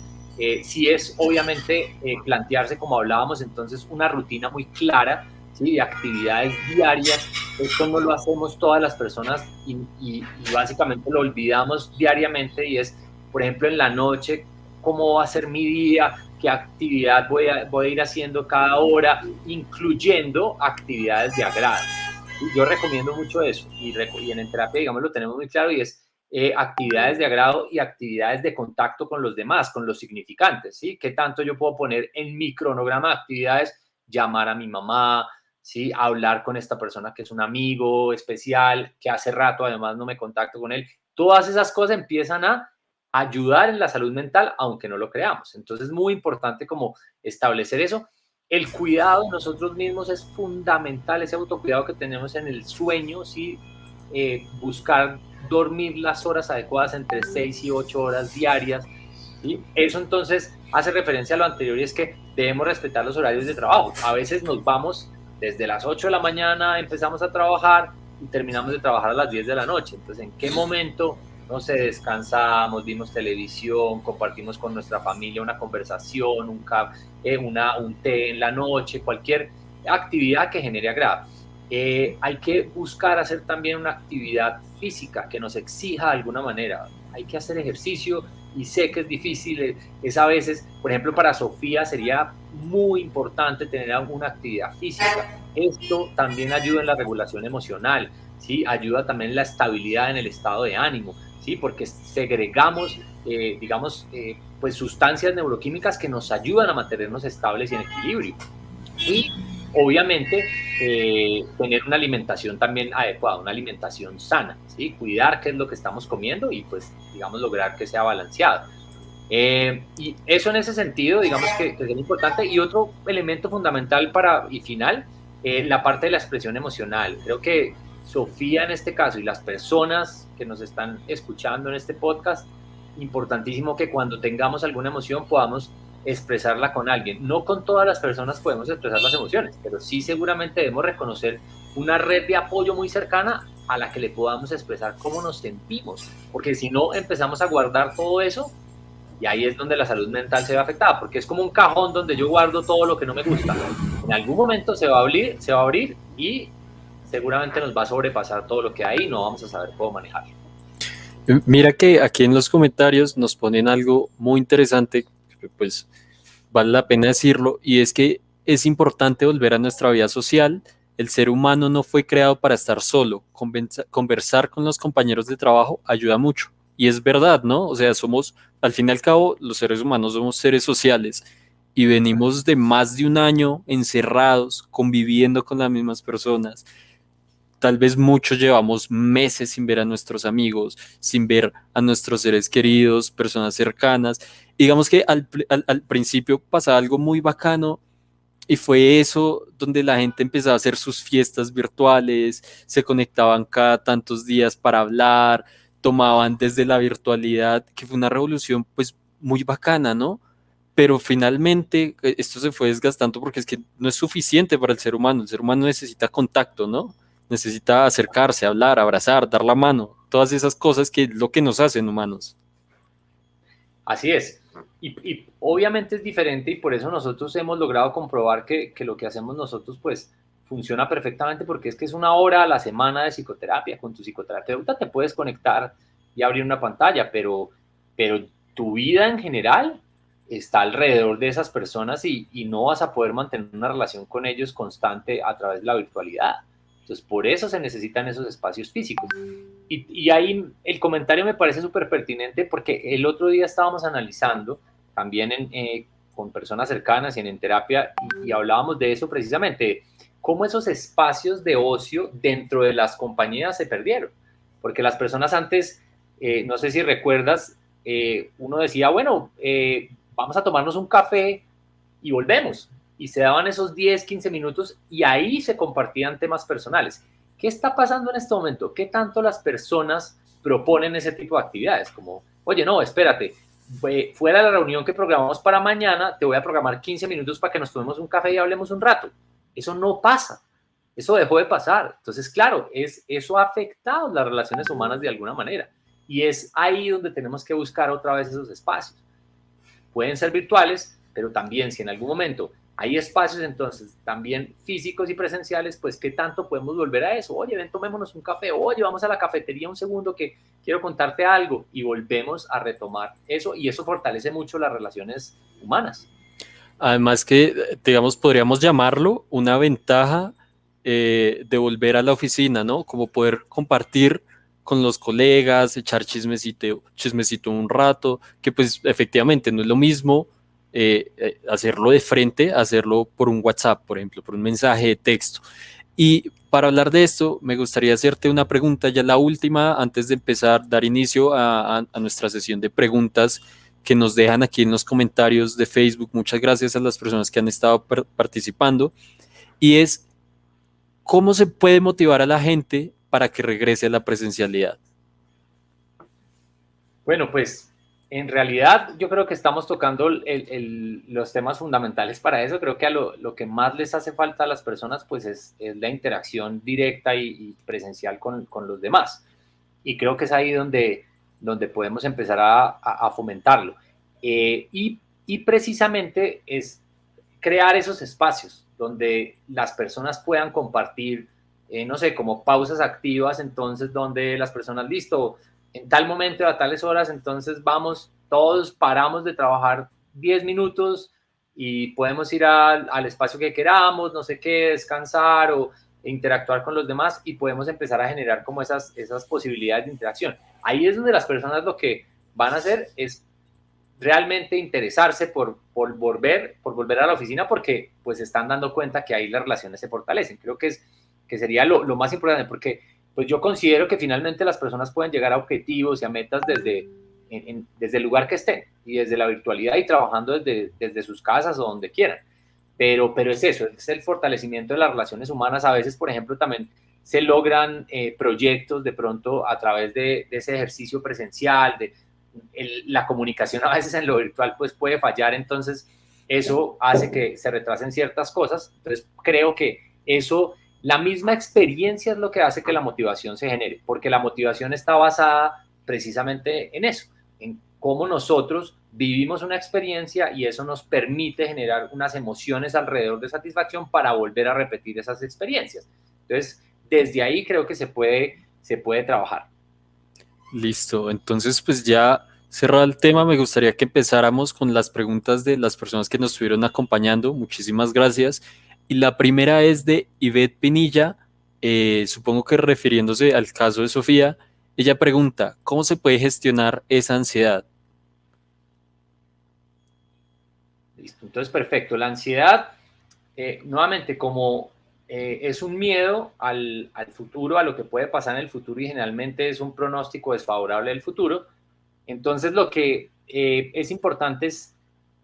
Speaker 2: sí es obviamente plantearse, como hablábamos, entonces una rutina muy clara, ¿sí? De actividades diarias. Esto no lo hacemos todas las personas y básicamente lo olvidamos diariamente y es, por ejemplo, en la noche, cómo va a ser mi día, qué actividad voy a ir haciendo cada hora, incluyendo actividades de agrado. Yo recomiendo mucho eso y en terapia, digamos, lo tenemos muy claro y es actividades de agrado y actividades de contacto con los demás, con los significantes, ¿sí? ¿Qué tanto yo puedo poner en mi cronograma de actividades? Llamar a mi mamá, ¿sí? Hablar con esta persona que es un amigo especial, que hace rato además no me contacto con él. Todas esas cosas empiezan a ayudar en la salud mental, aunque no lo creamos. Entonces es muy importante como establecer eso. El cuidado de nosotros mismos es fundamental, ese autocuidado que tenemos en el sueño, ¿sí? Buscar dormir las horas adecuadas entre 6 y 8 horas diarias. ¿Sí? Eso entonces hace referencia a lo anterior y es que debemos respetar los horarios de trabajo. A veces nos vamos desde las 8 de la mañana, empezamos a trabajar y terminamos de trabajar a las 10 de la noche. Entonces, ¿en qué momento, no sé, descansamos, vimos televisión, compartimos con nuestra familia una conversación, un té en la noche, cualquier actividad que genere agrado? Hay que buscar hacer también una actividad física que nos exija de alguna manera. Hay que hacer ejercicio y sé que es difícil, es a veces, por ejemplo, para Sofía sería muy importante tener alguna actividad física. Esto también ayuda en la regulación emocional, ¿sí? Ayuda también en la estabilidad en el estado de ánimo, ¿sí? Porque segregamos, pues sustancias neuroquímicas que nos ayudan a mantenernos estables y en equilibrio. Y obviamente tener una alimentación también adecuada, una alimentación sana, ¿sí? Cuidar qué es lo que estamos comiendo y pues, digamos, lograr que sea balanceado. Y eso en ese sentido, digamos que es importante. Y otro elemento fundamental y final, la parte de la expresión emocional. Creo que Sofía en este caso y las personas que nos están escuchando en este podcast, importantísimo que cuando tengamos alguna emoción podamos expresarla con alguien. No con todas las personas podemos expresar las emociones, pero sí seguramente debemos reconocer una red de apoyo muy cercana a la que le podamos expresar cómo nos sentimos, porque si no empezamos a guardar todo eso y ahí es donde la salud mental se ve afectada, porque es como un cajón donde yo guardo todo lo que no me gusta. En algún momento se va a abrir y seguramente nos va a sobrepasar todo lo que hay y no vamos a saber cómo manejarlo.
Speaker 1: Mira que aquí en los comentarios nos ponen algo muy interesante, pues vale la pena decirlo, y es que es importante volver a nuestra vida social. El ser humano no fue creado para estar solo. Conversar con los compañeros de trabajo ayuda mucho. Y es verdad, ¿no? O sea, al fin y al cabo, los seres humanos somos seres sociales y venimos de más de un año encerrados, conviviendo con las mismas personas. Tal vez muchos llevamos meses sin ver a nuestros amigos, sin ver a nuestros seres queridos, personas cercanas. Digamos que al principio pasaba algo muy bacano y fue eso donde la gente empezaba a hacer sus fiestas virtuales, se conectaban cada tantos días para hablar, tomaban desde la virtualidad, que fue una revolución pues muy bacana, ¿no? Pero finalmente esto se fue desgastando porque es que no es suficiente para el ser humano necesita contacto, ¿no? Necesita acercarse, hablar, abrazar, dar la mano, todas esas cosas que es lo que nos hacen humanos.
Speaker 2: Así es. Y obviamente es diferente y por eso nosotros hemos logrado comprobar que lo que hacemos nosotros pues funciona perfectamente porque es que es una hora a la semana de psicoterapia. Con tu psicoterapeuta te puedes conectar y abrir una pantalla, pero tu vida en general está alrededor de esas personas y no vas a poder mantener una relación con ellos constante a través de la virtualidad. Entonces, por eso se necesitan esos espacios físicos. Y ahí el comentario me parece súper pertinente porque el otro día estábamos analizando también con personas cercanas y en terapia y hablábamos de eso precisamente, cómo esos espacios de ocio dentro de las compañías se perdieron. Porque las personas antes, no sé si recuerdas, uno decía, bueno, vamos a tomarnos un café y volvemos. Y se daban esos 10, 15 minutos y ahí se compartían temas personales. ¿Qué está pasando en este momento? ¿Qué tanto las personas proponen ese tipo de actividades? Como, oye, no, espérate, fuera de la reunión que programamos para mañana, te voy a programar 15 minutos para que nos tomemos un café y hablemos un rato. Eso no pasa. Eso dejó de pasar. Entonces, claro, eso ha afectado las relaciones humanas de alguna manera. Y es ahí donde tenemos que buscar otra vez esos espacios. Pueden ser virtuales, pero también si en algún momento hay espacios entonces también físicos y presenciales, pues qué tanto podemos volver a eso. Oye, ven, tomémonos un café. Oye, vamos a la cafetería un segundo que quiero contarte algo y volvemos a retomar eso y eso fortalece mucho las relaciones humanas.
Speaker 1: Además que, digamos, podríamos llamarlo una ventaja de volver a la oficina, ¿no? Como poder compartir con los colegas, echar chismecito un rato, que pues efectivamente no es lo mismo hacerlo de frente, hacerlo por un WhatsApp, por ejemplo, por un mensaje de texto. Y para hablar de esto, me gustaría hacerte una pregunta, ya la última, antes de empezar, dar inicio a nuestra sesión de preguntas que nos dejan aquí en los comentarios de Facebook. Muchas gracias a las personas que han estado participando. Y es, ¿cómo se puede motivar a la gente para que regrese a la presencialidad?
Speaker 2: Bueno, pues en realidad yo creo que estamos tocando los temas fundamentales para eso. Creo que lo que más les hace falta a las personas pues es la interacción directa y presencial con los demás. Y creo que es ahí donde podemos empezar a fomentarlo. Y precisamente es crear esos espacios donde las personas puedan compartir, no sé, como pausas activas, entonces donde las personas, listo, en tal momento, a tales horas, entonces vamos, todos paramos de trabajar 10 minutos y podemos ir al espacio que queramos, no sé qué, descansar o interactuar con los demás y podemos empezar a generar como esas posibilidades de interacción. Ahí es donde las personas lo que van a hacer es realmente interesarse por volver a la oficina porque pues se están dando cuenta que ahí las relaciones se fortalecen. Creo que sería lo más importante porque pues yo considero que finalmente las personas pueden llegar a objetivos y a metas desde el lugar que estén y desde la virtualidad y trabajando desde sus casas o donde quieran. Pero es eso, es el fortalecimiento de las relaciones humanas. A veces, por ejemplo, también se logran proyectos de pronto a través de ese ejercicio presencial, la comunicación a veces en lo virtual pues puede fallar, entonces eso hace que se retrasen ciertas cosas. Entonces creo que eso, la misma experiencia es lo que hace que la motivación se genere, porque la motivación está basada precisamente en eso, en cómo nosotros vivimos una experiencia y eso nos permite generar unas emociones alrededor de satisfacción para volver a repetir esas experiencias. Entonces, desde ahí creo que se puede trabajar.
Speaker 1: Listo, entonces pues ya cerrado el tema, me gustaría que empezáramos con las preguntas de las personas que nos estuvieron acompañando. Muchísimas gracias. Y la primera es de Ivette Pinilla, supongo que refiriéndose al caso de Sofía. Ella pregunta, ¿cómo se puede gestionar esa ansiedad?
Speaker 2: Listo, entonces perfecto. La ansiedad, nuevamente, como es un miedo al futuro, a lo que puede pasar en el futuro y generalmente es un pronóstico desfavorable del futuro, entonces lo que es importante es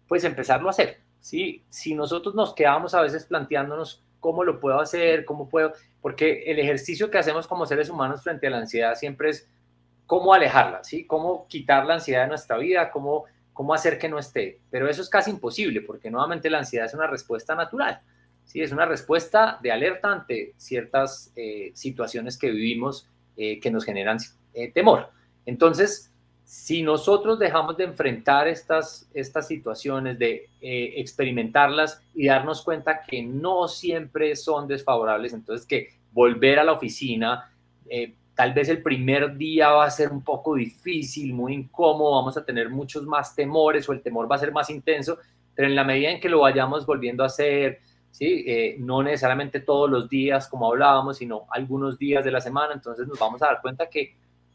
Speaker 2: pues empezarlo a hacer. ¿Sí? Si nosotros nos quedamos a veces planteándonos cómo lo puedo hacer, cómo puedo, porque el ejercicio que hacemos como seres humanos frente a la ansiedad siempre es cómo alejarla, ¿sí? Cómo quitar la ansiedad de nuestra vida, cómo hacer que no esté. Pero eso es casi imposible porque nuevamente la ansiedad es una respuesta natural, ¿sí? Es una respuesta de alerta ante ciertas situaciones que vivimos que nos generan temor. Entonces, si nosotros dejamos de enfrentar estas situaciones, de experimentarlas y darnos cuenta que no siempre son desfavorables, entonces que volver a la oficina, tal vez el primer día va a ser un poco difícil, muy incómodo, vamos a tener muchos más temores o el temor va a ser más intenso, pero en la medida en que lo vayamos volviendo a hacer, ¿sí? No necesariamente todos los días como hablábamos, sino algunos días de la semana, entonces nos vamos a dar cuenta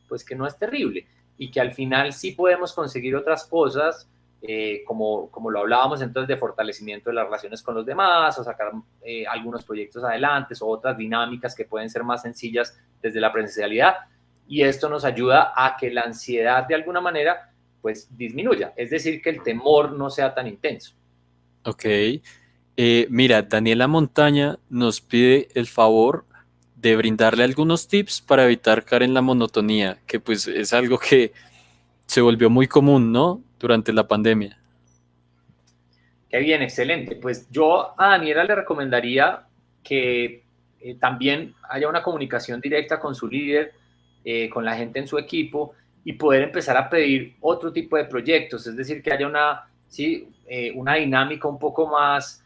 Speaker 2: pues que no es terrible y que al final sí podemos conseguir otras cosas, como lo hablábamos entonces de fortalecimiento de las relaciones con los demás o sacar algunos proyectos adelante o otras dinámicas que pueden ser más sencillas desde la presencialidad y esto nos ayuda a que la ansiedad de alguna manera pues disminuya, es decir, que el temor no sea tan intenso.
Speaker 1: Ok. Mira, Daniela Montaña nos pide el favor de brindarle algunos tips para evitar caer en la monotonía, que pues es algo que se volvió muy común, ¿no? Durante la pandemia.
Speaker 2: Qué bien, excelente. Pues yo a Daniela le recomendaría que también haya una comunicación directa con su líder, con la gente en su equipo y poder empezar a pedir otro tipo de proyectos, es decir, que haya ¿sí? Una dinámica un poco más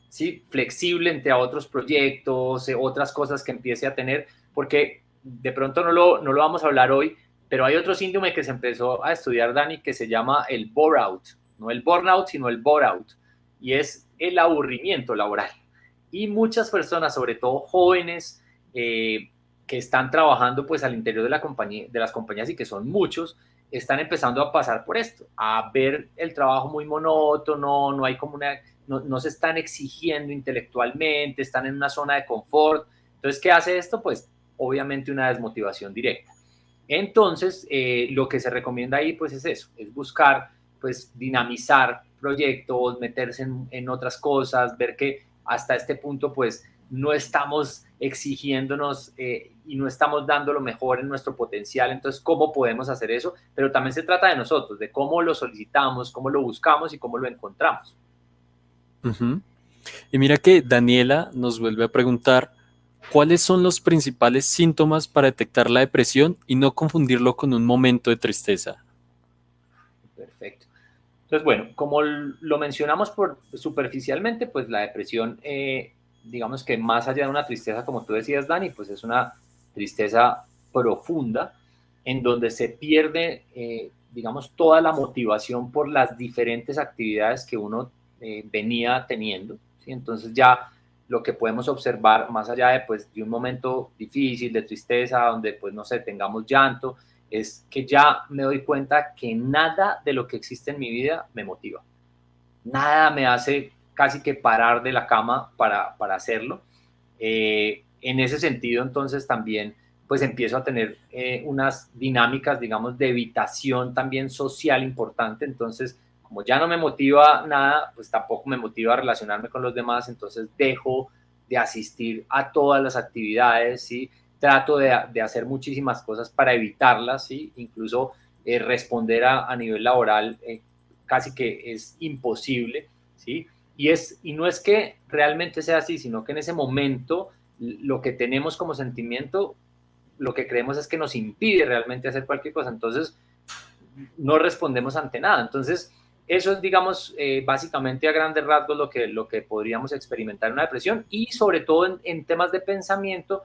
Speaker 2: ¿sí? Flexible entre otros proyectos, otras cosas que empiece a tener, porque de pronto no lo vamos a hablar hoy, pero hay otro síndrome que se empezó a estudiar, Dani, que se llama el bore-out, no el burnout, sino el bore-out, y es el aburrimiento laboral. Y muchas personas, sobre todo jóvenes, que están trabajando pues al interior de la compañía, de las compañías y que son muchos, están empezando a pasar por esto, a ver el trabajo muy monótono, no hay como no se están exigiendo intelectualmente, están en una zona de confort. Entonces, ¿qué hace esto? Pues obviamente una desmotivación directa. Entonces, lo que se recomienda ahí pues es eso, es buscar pues dinamizar proyectos, meterse en otras cosas, ver que hasta este punto pues no estamos exigiéndonos y no estamos dando lo mejor en nuestro potencial. Entonces, ¿cómo podemos hacer eso? Pero también se trata de nosotros, de cómo lo solicitamos, cómo lo buscamos y cómo lo encontramos.
Speaker 1: Ujú. Y mira que Daniela nos vuelve a preguntar, ¿cuáles son los principales síntomas para detectar la depresión y no confundirlo con un momento de tristeza?
Speaker 2: Perfecto. Entonces, bueno, como lo mencionamos superficialmente, pues la depresión, digamos que más allá de una tristeza, como tú decías, Dani, pues es una tristeza profunda en donde se pierde, digamos, toda la motivación por las diferentes actividades que uno venía teniendo, ¿sí? Entonces ya lo que podemos observar, más allá de, pues, de un momento difícil, de tristeza, donde, pues, no sé, tengamos llanto, es que ya me doy cuenta que nada de lo que existe en mi vida me motiva. Nada me hace casi que parar de la cama para hacerlo. En ese sentido, entonces también pues empiezo a tener unas dinámicas, digamos, de evitación también social importante. Entonces, como ya no me motiva nada, pues tampoco me motiva a relacionarme con los demás, entonces dejo de asistir a todas las actividades, ¿sí? Trato de hacer muchísimas cosas para evitarlas, ¿sí? Incluso responder a nivel laboral casi que es imposible, ¿sí? Y no es que realmente sea así, sino que en ese momento lo que tenemos como sentimiento, lo que creemos es que nos impide realmente hacer cualquier cosa. Entonces, no respondemos ante nada. Entonces, eso es, digamos, básicamente a grandes rasgos lo que podríamos experimentar en una depresión y sobre todo en temas de pensamiento,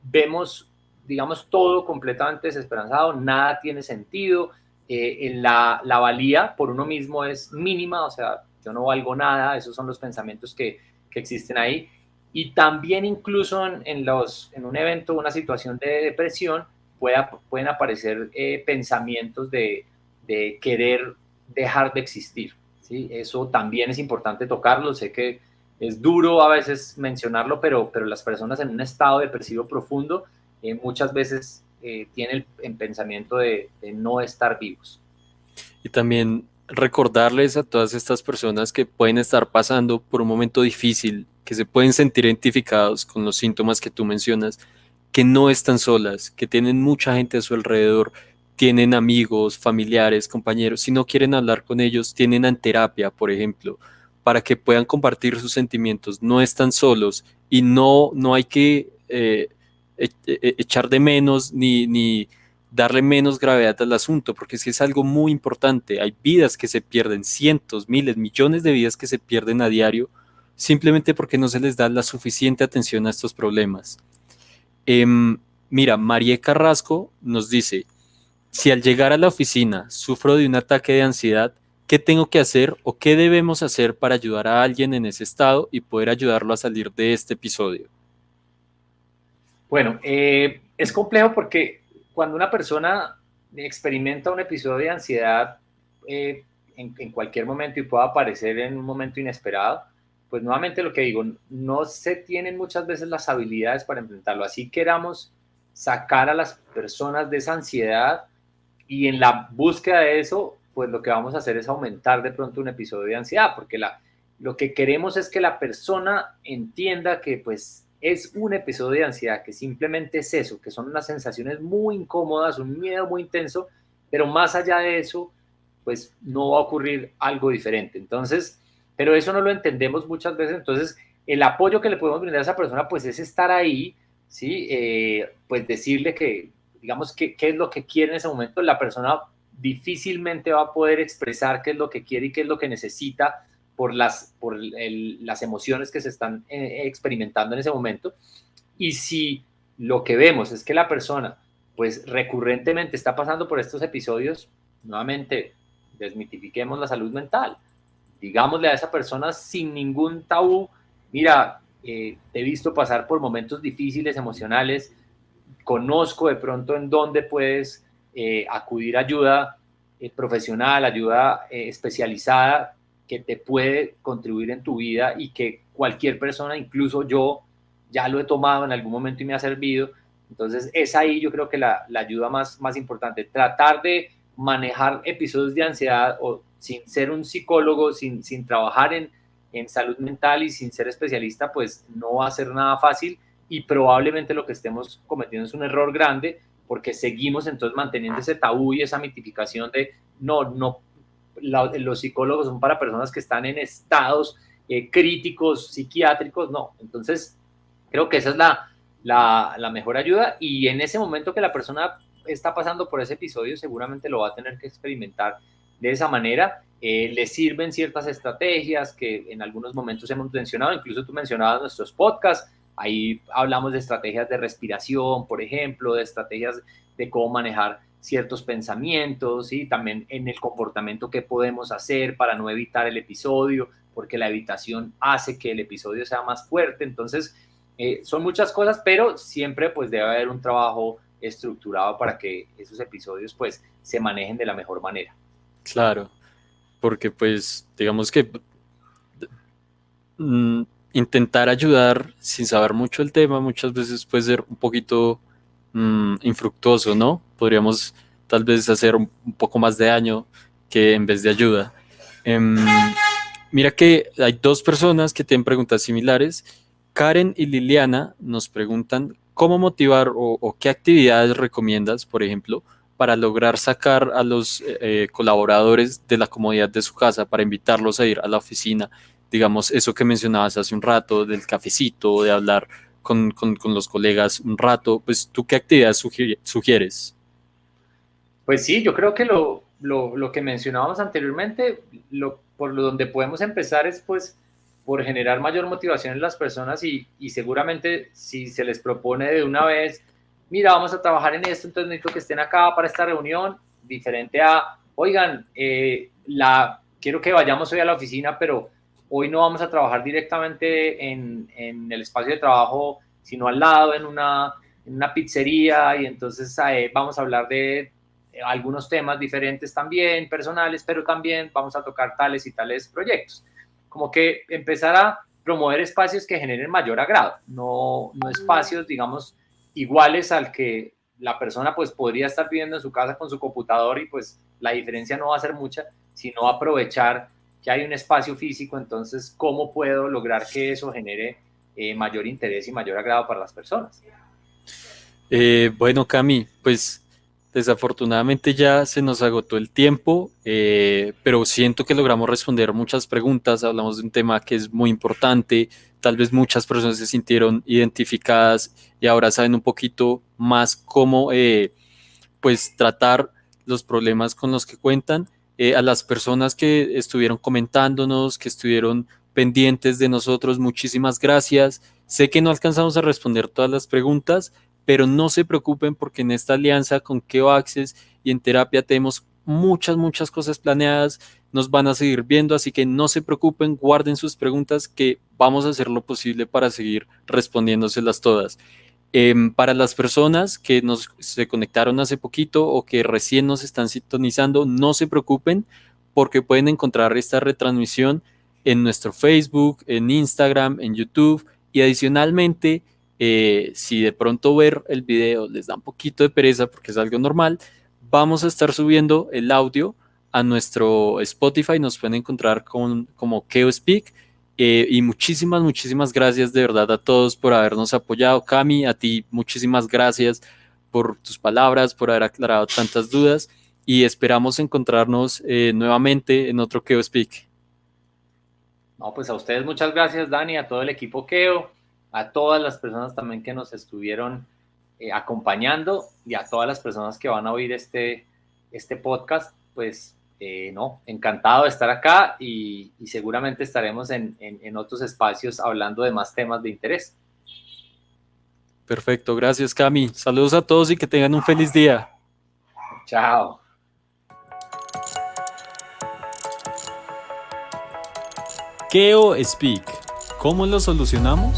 Speaker 2: vemos, digamos, todo completamente desesperanzado, nada tiene sentido, la valía por uno mismo es mínima, o sea, yo no valgo nada, esos son los pensamientos que existen ahí. Y también incluso en un evento, una situación de depresión, pueden aparecer pensamientos de querer dejar de existir, ¿sí? Eso también es importante tocarlo, sé que es duro a veces mencionarlo, pero las personas en un estado depresivo profundo muchas veces tienen el pensamiento de no estar vivos.
Speaker 1: Y también recordarles a todas estas personas que pueden estar pasando por un momento difícil, que se pueden sentir identificados con los síntomas que tú mencionas, que no están solas, que tienen mucha gente a su alrededor, tienen amigos, familiares, compañeros. Si no quieren hablar con ellos, tienen en terapia, por ejemplo, para que puedan compartir sus sentimientos. No están solos y no hay que echar de menos ni darle menos gravedad al asunto, porque es que es algo muy importante. Hay vidas que se pierden, cientos, miles, millones de vidas que se pierden a diario, simplemente porque no se les da la suficiente atención a estos problemas. Mira, María Carrasco nos dice, si al llegar a la oficina sufro de un ataque de ansiedad, ¿qué tengo que hacer o qué debemos hacer para ayudar a alguien en ese estado y poder ayudarlo a salir de este episodio?
Speaker 2: Bueno, es complejo porque cuando una persona experimenta un episodio de ansiedad en cualquier momento y pueda aparecer en un momento inesperado, pues nuevamente lo que digo, no se tienen muchas veces las habilidades para enfrentarlo. Así queramos sacar a las personas de esa ansiedad y en la búsqueda de eso, pues lo que vamos a hacer es aumentar de pronto un episodio de ansiedad, porque lo que queremos es que la persona entienda que pues es un episodio de ansiedad, que simplemente es eso, que son unas sensaciones muy incómodas, un miedo muy intenso, pero más allá de eso, pues no va a ocurrir algo diferente. Entonces, pero eso no lo entendemos muchas veces, entonces el apoyo que le podemos brindar a esa persona pues es estar ahí, ¿sí? Pues decirle que digamos, qué es lo que quiere en ese momento, la persona difícilmente va a poder expresar qué es lo que quiere y qué es lo que necesita por las emociones que se están experimentando en ese momento. Y si lo que vemos es que la persona, pues recurrentemente está pasando por estos episodios, nuevamente, desmitifiquemos la salud mental. Digámosle a esa persona sin ningún tabú, mira, te he visto pasar por momentos difíciles, emocionales, conozco de pronto en dónde puedes acudir a ayuda profesional, ayuda especializada que te puede contribuir en tu vida y que cualquier persona, incluso yo, ya lo he tomado en algún momento y me ha servido. Entonces es ahí yo creo que la ayuda más importante, tratar de manejar episodios de ansiedad o sin ser un psicólogo, sin trabajar en salud mental y sin ser especialista, pues no va a ser nada fácil y probablemente lo que estemos cometiendo es un error grande porque seguimos entonces manteniendo ese tabú y esa mitificación de no, los psicólogos son para personas que están en estados críticos, psiquiátricos, no. Entonces, creo que esa es la mejor ayuda y en ese momento que la persona está pasando por ese episodio seguramente lo va a tener que experimentar de esa manera. Le sirven ciertas estrategias que en algunos momentos hemos mencionado, incluso tú mencionabas nuestros podcasts, ahí hablamos de estrategias de respiración, por ejemplo, de estrategias de cómo manejar ciertos pensamientos y también en el comportamiento que podemos hacer para no evitar el episodio, porque la evitación hace que el episodio sea más fuerte. Entonces, son muchas cosas, pero siempre pues debe haber un trabajo estructurado para que esos episodios pues se manejen de la mejor manera.
Speaker 1: Claro, porque pues digamos que intentar ayudar sin saber mucho el tema muchas veces puede ser un poquito infructuoso, ¿no? Podríamos tal vez hacer un poco más de daño que en vez de ayuda. Mira que hay dos personas que tienen preguntas similares. Karen y Liliana nos preguntan cómo motivar o qué actividades recomiendas, por ejemplo, para lograr sacar a los colaboradores de la comodidad de su casa, para invitarlos a ir a la oficina. Digamos, eso que mencionabas hace un rato, del cafecito, de hablar con los colegas un rato, pues ¿tú qué actividades sugieres?
Speaker 2: Pues sí, yo creo que lo que mencionábamos anteriormente, por lo donde podemos empezar es pues por generar mayor motivación en las personas y seguramente si se les propone de una vez, mira, vamos a trabajar en esto, entonces necesito que estén acá para esta reunión, diferente a, oigan, quiero que vayamos hoy a la oficina, pero hoy no vamos a trabajar directamente en el espacio de trabajo, sino al lado, en una pizzería, y entonces vamos a hablar de algunos temas diferentes también, personales, pero también vamos a tocar tales y tales proyectos. Como que empezar a promover espacios que generen mayor agrado, no espacios, digamos, iguales al que la persona pues podría estar viviendo en su casa con su computador y pues la diferencia no va a ser mucha, sino aprovechar que hay un espacio físico. Entonces, ¿cómo puedo lograr que eso genere mayor interés y mayor agrado para las personas?
Speaker 1: Bueno, Cami, pues desafortunadamente ya se nos agotó el tiempo, pero siento que logramos responder muchas preguntas, hablamos de un tema que es muy importante, tal vez muchas personas se sintieron identificadas y ahora saben un poquito más cómo pues tratar los problemas con los que cuentan. A las personas que estuvieron comentándonos, que estuvieron pendientes de nosotros, muchísimas gracias. Sé que no alcanzamos a responder todas las preguntas, pero no se preocupen porque en esta alianza con Keo Access y en terapia tenemos muchas cosas planeadas, nos van a seguir viendo, así que no se preocupen, guarden sus preguntas que vamos a hacer lo posible para seguir respondiéndoselas todas. Para las personas que se conectaron hace poquito o que recién nos están sintonizando, no se preocupen porque pueden encontrar esta retransmisión en nuestro Facebook, en Instagram, en YouTube y adicionalmente, si de pronto ver el video les da un poquito de pereza porque es algo normal, vamos a estar subiendo el audio a nuestro Spotify, nos pueden encontrar como Keo Speak. Y muchísimas gracias de verdad a todos por habernos apoyado. Cami, a ti muchísimas gracias por tus palabras, por haber aclarado tantas dudas y esperamos encontrarnos nuevamente en otro Keo Speak.
Speaker 2: No, pues a ustedes muchas gracias, Dani, a todo el equipo Keo, a todas las personas también que nos estuvieron acompañando y a todas las personas que van a oír este podcast, pues no, encantado de estar acá y seguramente estaremos en otros espacios hablando de más temas de interés.
Speaker 1: Perfecto, gracias Cami. Saludos a todos y que tengan un feliz día.
Speaker 2: Chao.
Speaker 1: Keo Speak. ¿Cómo lo solucionamos?